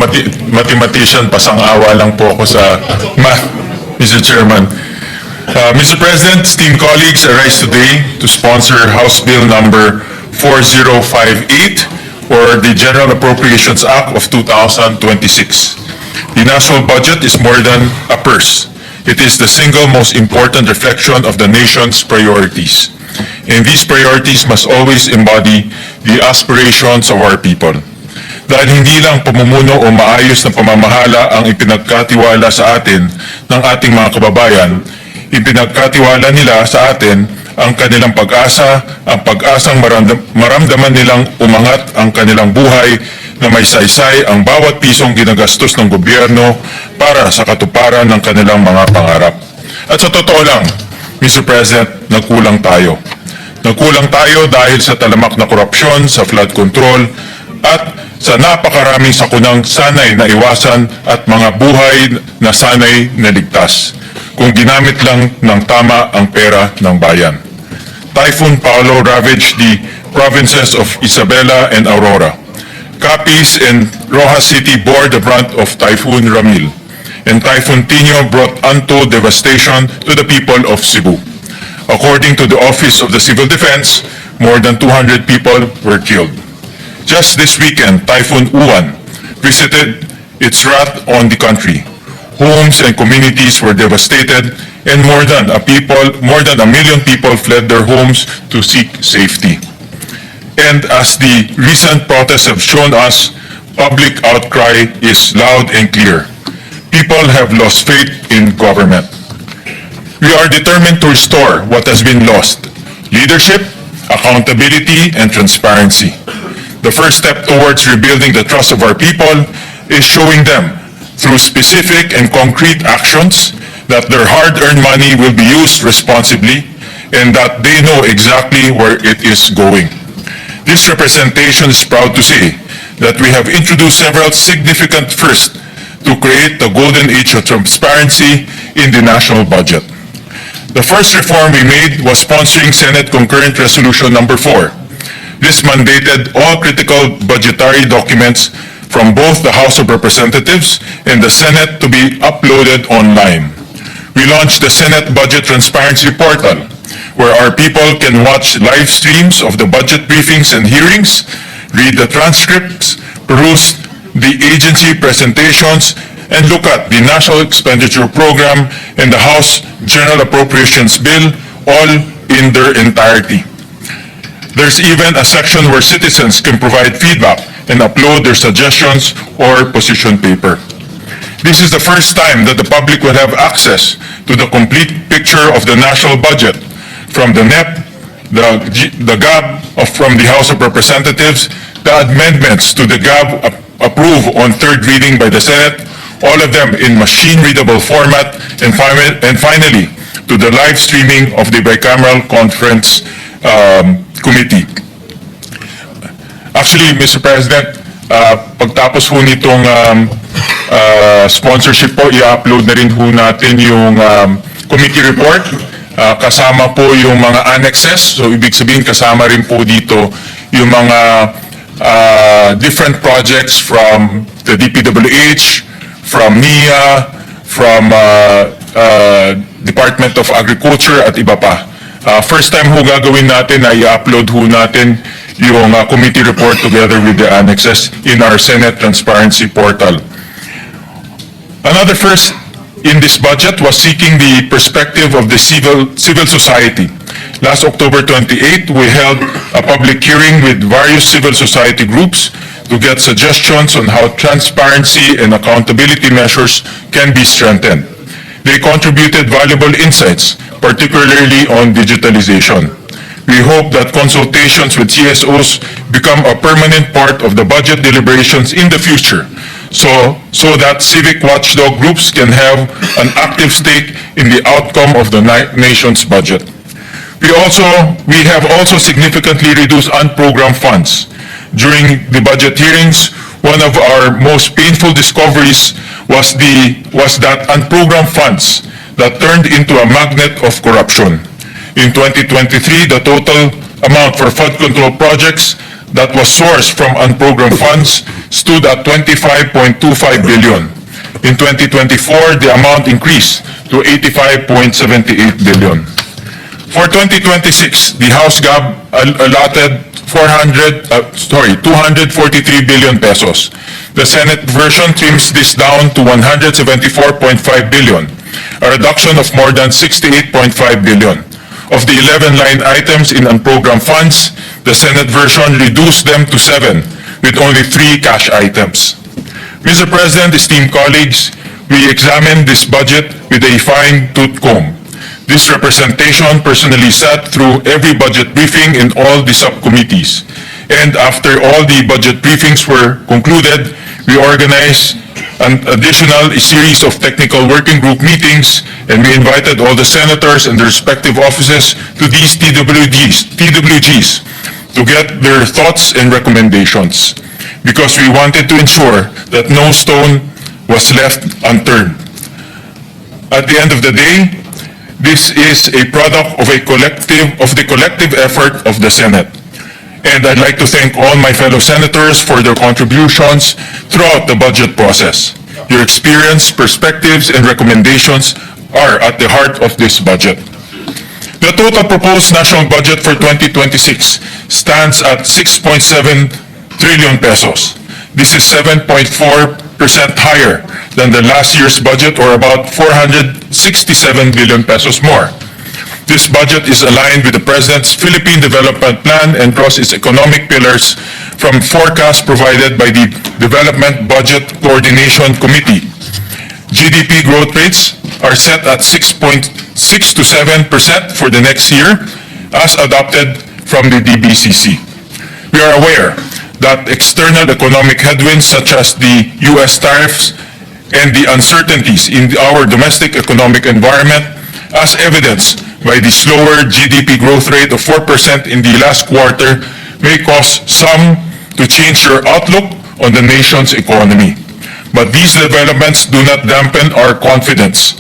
mathematician, pasang-awa lang po ako sa math, Mr. Chairman. Mr. President, esteemed colleagues, I rise today to sponsor House Bill number 4058, or the General Appropriations Act of 2026. The national budget is more than a purse. It is the single most important reflection of the nation's priorities. And these priorities must always embody the aspirations of our people. Dahil hindi lang pamumuno o maayos na pamamahala ang ipinagkatiwala sa atin ng ating mga kababayan, ipinagkatiwala nila sa atin ang kanilang pag-asa, ang pag-asang maramdaman nilang umangat ang kanilang buhay na may saysay ang bawat pisong ginagastos ng gobyerno para sa katuparan ng kanilang mga pangarap. At sa totoo lang, Mr. President, nagkulang tayo. Nagkulang tayo dahil sa talamak na korupsyon, sa flood control, at sa napakaraming sakunang sanay na iwasan at mga buhay na sanay na ligtas, kung ginamit lang ng tama ang pera ng bayan. Typhoon Paolo ravaged the provinces of Isabela and Aurora. Capiz and Rojas City bore the brunt of Typhoon Ramil, and Typhoon Tino brought untold devastation to the people of Cebu. According to the Office of the Civil Defense, more than 200 people were killed. Just this weekend, Typhoon Uwan visited its wrath on the country. Homes and communities were devastated, and more than a million people fled their homes to seek safety. And as the recent protests have shown us, public outcry is loud and clear. People have lost faith in government. We are determined to restore what has been lost: leadership, accountability, and transparency. The first step towards rebuilding the trust of our people is showing them, through specific and concrete actions, that their hard-earned money will be used responsibly and that they know exactly where it is going. This representation is proud to say that we have introduced several significant firsts to create the golden age of transparency in the national budget. The first reform we made was sponsoring Senate Concurrent Resolution number 4. This mandated all critical budgetary documents from both the House of Representatives and the Senate to be uploaded online. We launched the Senate Budget Transparency Portal, where our people can watch live streams of the budget briefings and hearings, read the transcripts, peruse the agency presentations, and look at the National Expenditure Program and the House General Appropriations Bill, all in their entirety. There's even a section where citizens can provide feedback and upload their suggestions or position paper. This is the first time that the public will have access to the complete picture of the national budget, from the NEP, the GAB from the House of Representatives, the amendments to the GAB approved on third reading by the Senate, all of them in machine-readable format, and finally, to the live streaming of the bicameral conference committee. Actually, Mr. President, pagtapos ho nitong sponsorship po, i-upload na rin ho natin yung committee report. Kasama po yung mga annexes. So, ibig sabihin, kasama rin po dito yung mga different projects from the DPWH, from NIA, from Department of Agriculture at iba pa. First time ho gagawin natin na i-upload ho natin yung committee report together with the annexes in our Senate Transparency Portal. Another first in this budget was seeking the perspective of the civil society. Last October 28, we held a public hearing with various civil society groups to get suggestions on how transparency and accountability measures can be strengthened. They contributed valuable insights, particularly on digitalization. We hope that consultations with CSOs become a permanent part of the budget deliberations in the future, so that civic watchdog groups can have an active stake in the outcome of the nation's budget. We have also significantly reduced unprogrammed funds. During the budget hearings, one of our most painful discoveries was that unprogrammed funds that turned into a magnet of corruption. In 2023, the total amount for flood control projects that was sourced from unprogrammed funds stood at 25.25 billion. In 2024, the amount increased to 85.78 billion. For 2026, the House GAB allotted 243 billion pesos. The Senate version trims this down to 174.5 billion, a reduction of more than 68.5 billion. Of the 11 line items in unprogrammed funds, the Senate version reduced them to 7, with only 3 cash items. Mr. President, esteemed colleagues, we examined this budget with a fine-tooth comb. This representation personally sat through every budget briefing in all the subcommittees. And after all the budget briefings were concluded, we organized an additional series of technical working group meetings, and we invited all the senators and their respective offices to these TWGs to get their thoughts and recommendations, because we wanted to ensure that no stone was left unturned. At the end of the day, this is a product of the collective effort of the Senate. And I'd like to thank all my fellow senators for their contributions throughout the budget process. Your experience, perspectives, and recommendations are at the heart of this budget. The total proposed national budget for 2026 stands at 6.7 trillion pesos. This is 7.4% higher than the last year's budget, or about 467 billion pesos more. This budget is aligned with the President's Philippine Development Plan and draws its economic pillars from forecasts provided by the Development Budget Coordination Committee. GDP growth rates are set at 6.6 to 7% for the next year, as adopted from the DBCC. We are aware that external economic headwinds such as the U.S. tariffs and the uncertainties in our domestic economic environment, as evidenced by the slower GDP growth rate of 4% in the last quarter, may cause some to change their outlook on the nation's economy. But these developments do not dampen our confidence.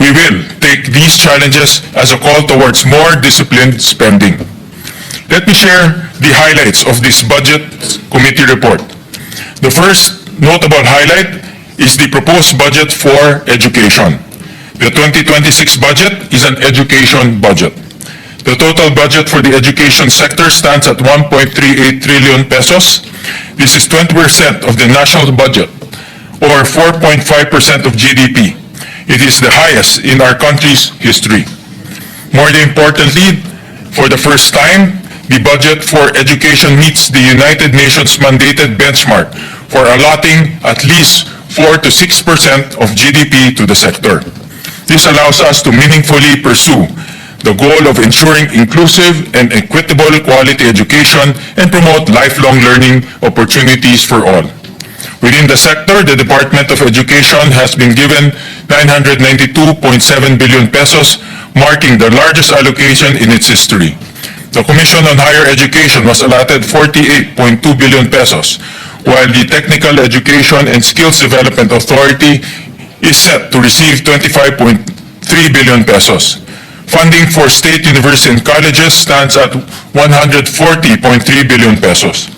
We will take these challenges as a call towards more disciplined spending. Let me share the highlights of this budget committee report. The first notable highlight is the proposed budget for education. The 2026 budget is an education budget. The total budget for the education sector stands at 1.38 trillion pesos. This is 20% of the national budget, or 4.5% of GDP. It is the highest in our country's history. More importantly, for the first time, the budget for education meets the United Nations mandated benchmark for allotting at least 4 to 6% of GDP to the sector. This allows us to meaningfully pursue the goal of ensuring inclusive and equitable quality education and promote lifelong learning opportunities for all. Within the sector, the Department of Education has been given 992.7 billion pesos, marking the largest allocation in its history. The Commission on Higher Education was allotted 48.2 billion pesos, while the Technical Education and Skills Development Authority is set to receive 25.3 billion pesos. Funding for state universities and colleges stands at 140.3 billion pesos.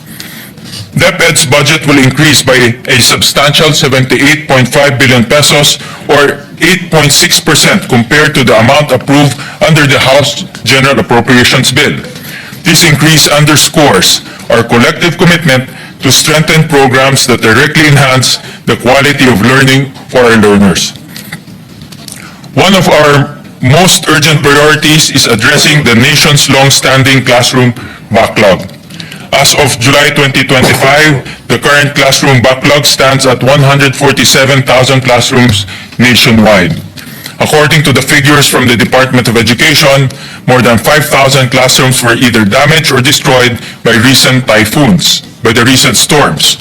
DepEd's budget will increase by a substantial 78.5 billion pesos, or 8.6% compared to the amount approved under the House General Appropriations Bill. This increase underscores our collective commitment to strengthen programs that directly enhance the quality of learning for our learners. One of our most urgent priorities is addressing the nation's long-standing classroom backlog. As of July 2025, the current classroom backlog stands at 147,000 classrooms nationwide. According to the figures from the Department of Education, more than 5,000 classrooms were either damaged or destroyed by the recent storms.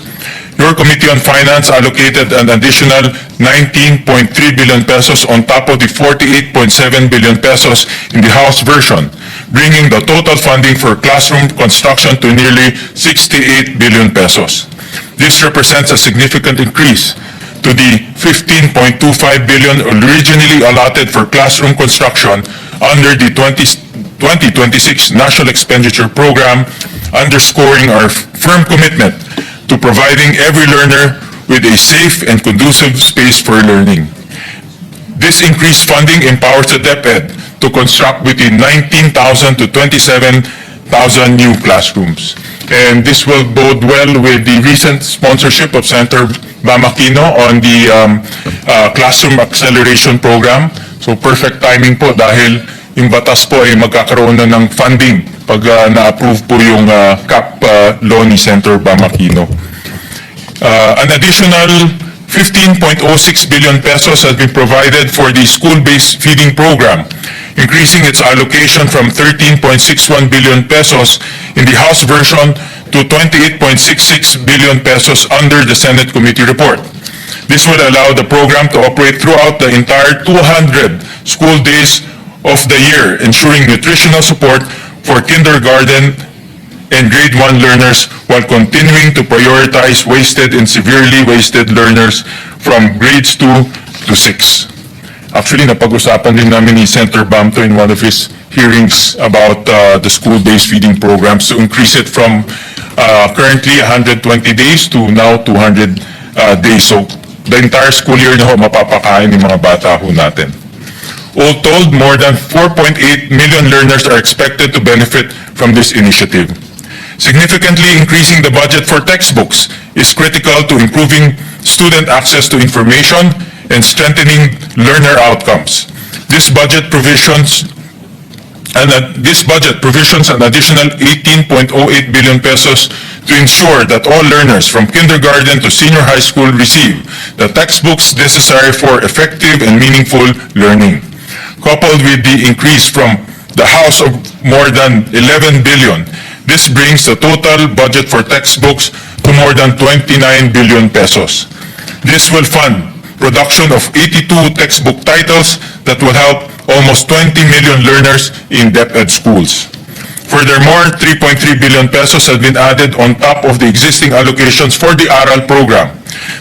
Your Committee on Finance allocated an additional 19.3 billion pesos on top of the 48.7 billion pesos in the House version, bringing the total funding for classroom construction to nearly 68 billion pesos. This represents a significant increase to the 15.25 billion originally allotted for classroom construction under the 2026 National Expenditure Program, underscoring our firm commitment to providing every learner with a safe and conducive space for learning. This increased funding empowers the DepEd to construct between 19,000 to 27,000 new classrooms. And this will bode well with the recent sponsorship of Senator Bamakino on the Classroom Acceleration Program. So perfect timing po dahil yung batas po ay magkakaroon na ng funding pag na-approve po yung CAP law ni Senator Bamakino. An additional 15.06 billion pesos has been provided for the school-based feeding program, increasing its allocation from 13.61 billion pesos in the House version to 28.66 billion pesos under the Senate Committee report. This would allow the program to operate throughout the entire 200 school days of the year, ensuring nutritional support for kindergarten and grade 1 learners while continuing to prioritize wasted and severely wasted learners from grades 2 to 6. Actually, napag-usapan din namin ni Senator Bamto in one of his hearings about the school-based feeding programs to increase it from currently 120 days to now 200 days. So the entire school year na ho mapapakain ng mga bata ho natin. All told, more than 4.8 million learners are expected to benefit from this initiative. Significantly increasing the budget for textbooks is critical to improving student access to information and strengthening learner outcomes. This budget provisions an additional 18.08 billion pesos to ensure that all learners from kindergarten to senior high school receive the textbooks necessary for effective and meaningful learning. Coupled with the increase from the House of more than 11 billion, this brings the total budget for textbooks to more than 29 billion pesos. This will fund production of 82 textbook titles that will help almost 20 million learners in DepEd schools. Furthermore, 3.3 billion pesos have been added on top of the existing allocations for the ARAL program.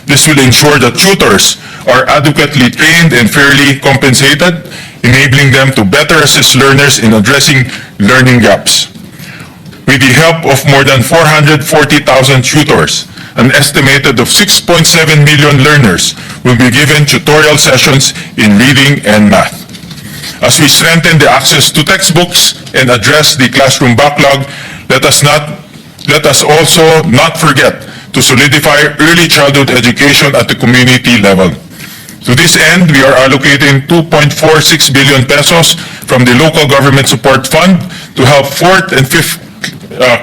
This will ensure that tutors are adequately trained and fairly compensated, enabling them to better assist learners in addressing learning gaps. With the help of more than 440,000 tutors, an estimated of 6.7 million learners will be given tutorial sessions in reading and math. As we strengthen the access to textbooks and address the classroom backlog, let us also not forget to solidify early childhood education at the community level. To this end, we are allocating 2.46 billion pesos from the Local Government Support Fund to help 4th and 5th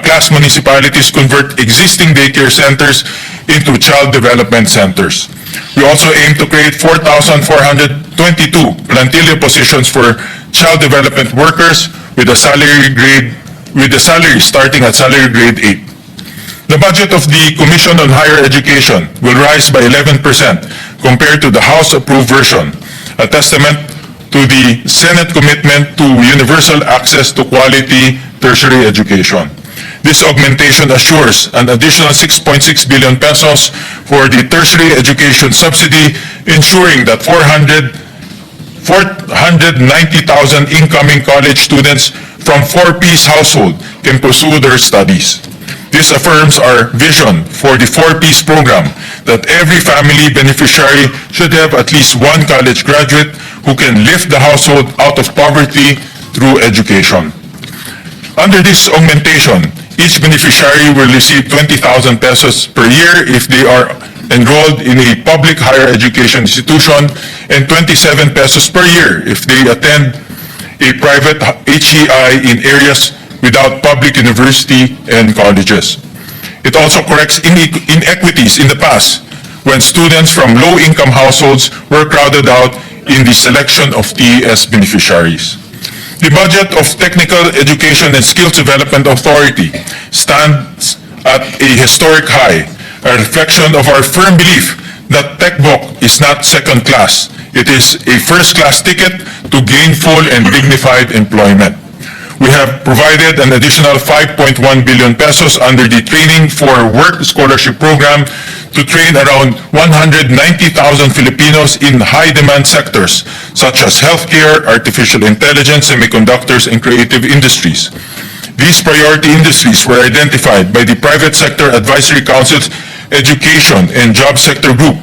class municipalities convert existing daycare centers into child development centers. We also aim to create 4,422 plantilla positions for child development workers with a salary starting at salary grade 8. The budget of the Commission on Higher Education will rise by 11% compared to the House-approved version, a testament to the Senate commitment to universal access to quality tertiary education. This augmentation assures an additional 6.6 billion pesos for the tertiary education subsidy, ensuring that 490,000 incoming college students from 4-piece household can pursue their studies. This affirms our vision for the 4-piece program that every family beneficiary should have at least one college graduate who can lift the household out of poverty through education. Under this augmentation, each beneficiary will receive 20,000 pesos per year if they are enrolled in a public higher education institution and 27 pesos per year if they attend a private HEI in areas without public university and colleges. It also corrects inequities in the past when students from low-income households were crowded out in the selection of TES beneficiaries. The budget of Technical Education and Skills Development Authority stands at a historic high, a reflection of our firm belief that TechBook is not second class. It is a first-class ticket to gainful and dignified employment. We have provided an additional 5.1 billion pesos under the Training for Work Scholarship Program to train around 190,000 Filipinos in high-demand sectors such as healthcare, artificial intelligence, semiconductors, and creative industries. These priority industries were identified by the Private Sector Advisory Council's Education and Job Sector Group